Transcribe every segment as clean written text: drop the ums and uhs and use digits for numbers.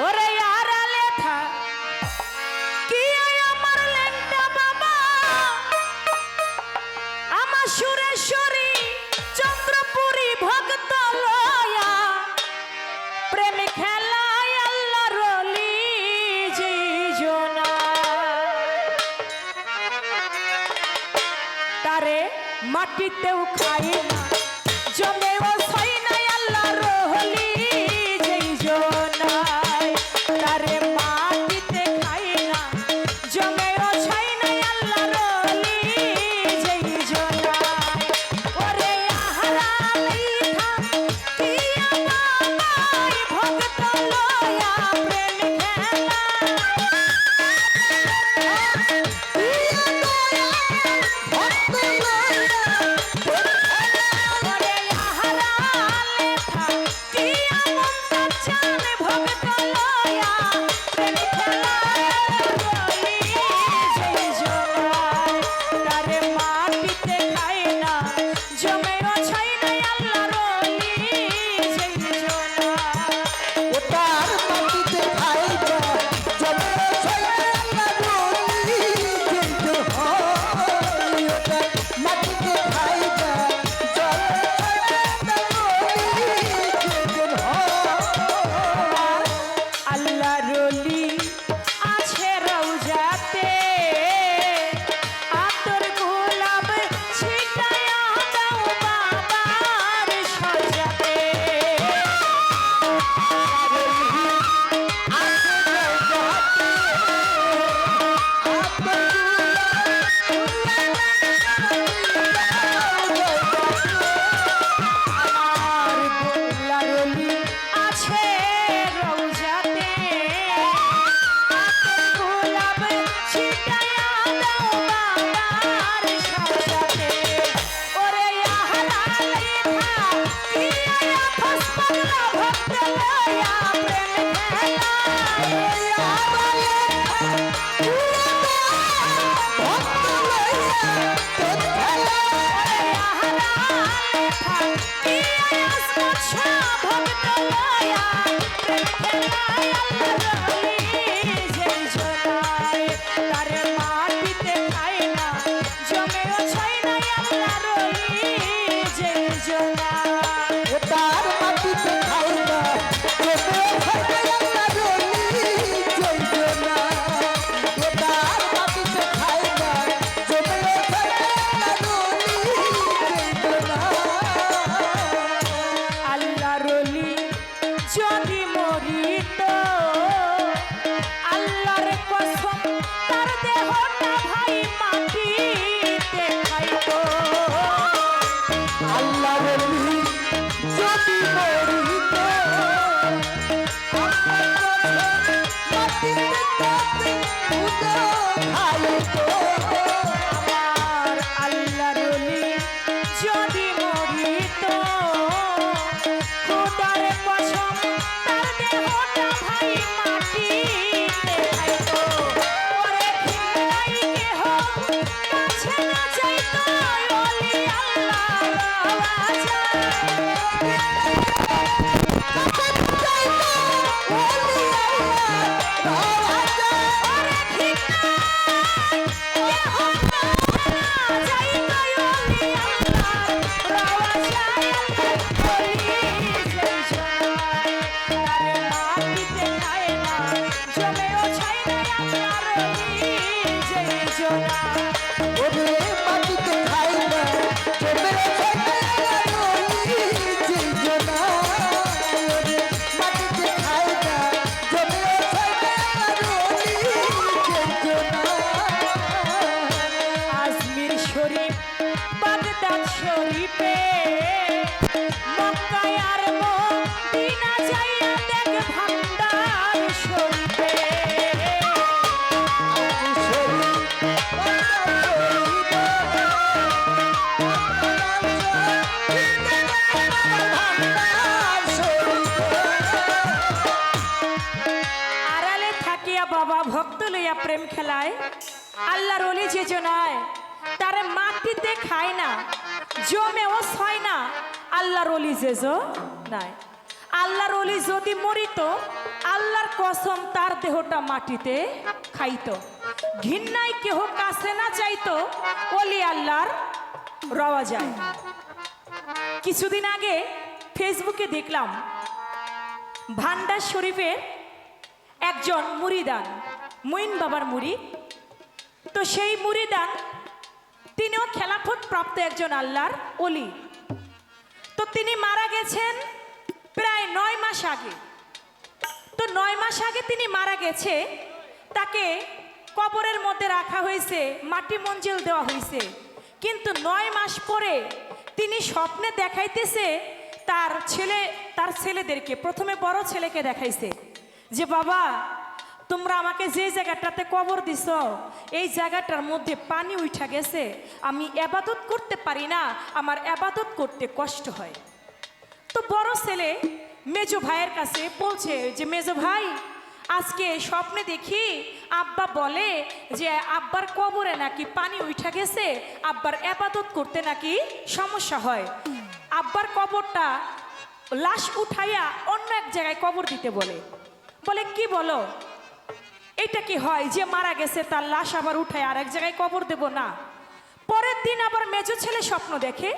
ওরে আড়ালে থাক কি আমার লেংটা বাবা আমার সুরেশ্বরী চন্দ্রপুরী ভক্ত লয়া প্রেম খেলায় আল্লাহ রলি জীজনা তারে মাটিতেও খাই না জমেও ছয় নাই আল্লাহ রহলি যেইজনায় তারে মাটিতে খাই না জমেও ছয় নাই আল্লাহ রহলি যেইজনায় ওরে আহারা লিখা পিয়া বাবাই ভক্ত লয়া প্রেম খেলা বাবা ভক্ত লইয়া প্রেম খেলায় আল্লাহর ওলি যে জনায় তারে মাটিতে খায় না জমেও ছয় না আল্লাহর ওলি যে নাই আল্লাহর ওলি যদি মরিত, আল্লাহর কসম তার দেহটা মাটিতে খাইতো। ঘৃণায় কেহ কাছে না চাইতো, ওলি আল্লাহর রওয়া যায়। কিছুদিন আগে ফেসবুকে দেখলাম ভান্ডার শরীফের একজন মুরিদান, মঈন বাবার মুরিদ। তো সেই মুরিদান তিনিও খেলাফত প্রাপ্ত একজন আল্লাহর ওলি। তো তিনি মারা গেছেন প্রায় 9 মাস আগে। তো 9 মাস আগে তিনি মারা গেছে, তাকে কবরের মধ্যে রাখা হয়েছে, মাটি মঞ্জিল দেওয়া হয়েছে। কিন্তু 9 মাস পরে তিনি স্বপ্নে দেখাইতেছে তার ছেলেদেরকে। প্রথমে বড় ছেলেকে দেখাইছে যে বাবা, তোমরা আমাকে যে জায়গাটাতে কবর দিছ, এই জায়গাটার মধ্যে পানি উঠা গেছে, আমি ইবাদত করতে পারি না, আমার ইবাদত করতে কষ্ট হয়। তো বড় ছেলে মেজো ভাইয়ের কাছে বলছে যে মেজো ভাই, আজকে স্বপ্নে দেখি আব্বা বলে যে আব্বার কবরে নাকি পানি উঠা গেছে, আব্বার ইবাদত করতে নাকি সমস্যা হয়, আব্বার কবরটা লাশ উঠাইয়া অন্য এক জায়গায় কবর দিতে বলে। বলে কি বলো, এটা কি হয় যে মারা গেছে তার লাশ আবার উঠায় আর এক জায়গায় কবর দেব না? পরের দিন আবার মেজো ছেলে স্বপ্ন দেখে,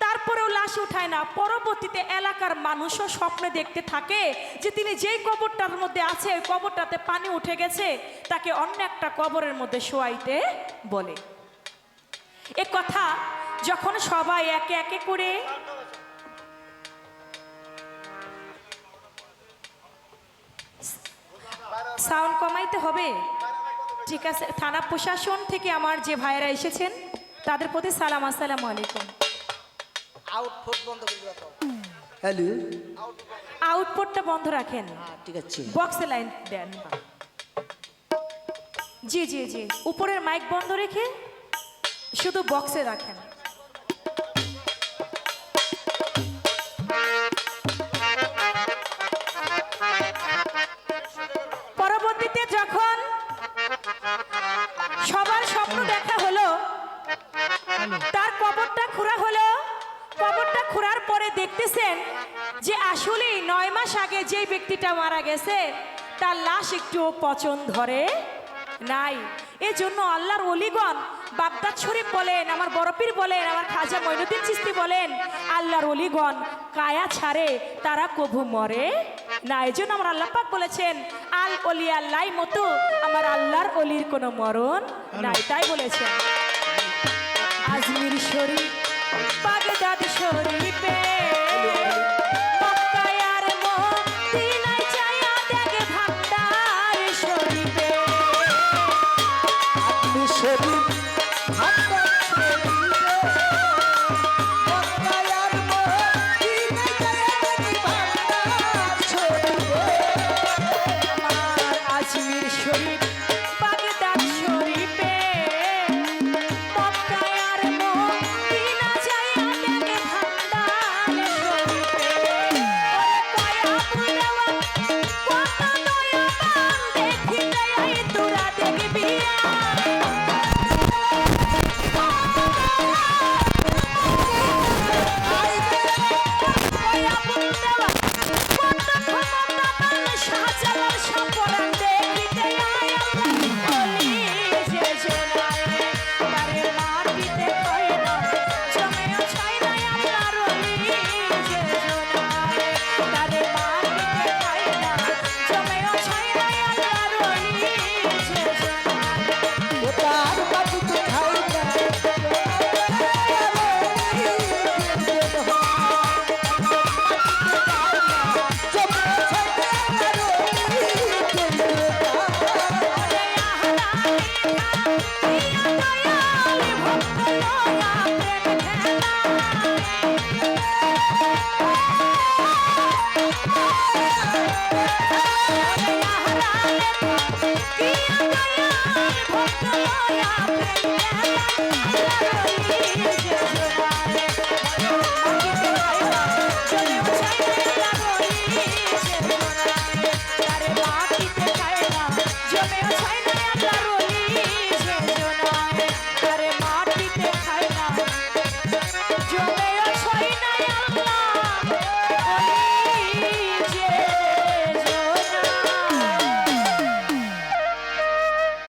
তারপরেও লাশ উঠায় না। পরবর্তীতে এলাকার মানুষও স্বপ্নে দেখতে থাকে যে তিনি যেই কবরটার মধ্যে আছে ওই কবরটাতে পানি উঠে গেছে, তাকে অন্য একটা কবরের মধ্যে শোয়াইতে বলে। এ কথা যখন সবাই একে একে করে সাউন্ড কমাইতে হবে, ঠিক আছে। থানা প্রশাসন থেকে আমার যে ভাইয়েরা এসেছেন তাদের প্রতি সালাম, আসসালামু আলাইকুম। আউটপুট বন্ধ করে দাও। হ্যালো, আউটপুটটা বন্ধ রাখেন, ঠিক আছে। বক্সে লাইন দেন। জি জি জি, উপরের মাইক বন্ধ রেখে শুধু বক্সে রাখেন। পরবর্তীতে যখন সবার স্বপ্ন দেখা হলো, তার কবরটা খোঁড়া হলো। কবরটা খোঁড়ার পরে দেখতেছেন যে আসলেই 9 মাস আগে যে ব্যক্তিটা মারা গেছে তার লাশ একটুও পচন ধরে নাই। এজন্য আল্লাহর ওলিগণ বাগদাদ শরীফ বলেন, আমার বড়পীর বলেন, আমার খাজা মঈনুদ্দিন চিশতি বলেন, আল্লাহর ওলিগণ কায়া ছাড়ে, তারা কভু মরে না। এজন্য আমার আল্লাহ পাক বলেছেন আল ওলিয়া লাই মতো আমার আল্লাহর ওলির কোনো মরণ নাই, তাই বলেছেন। আজমির শরীফ বাগদাদ শরীফে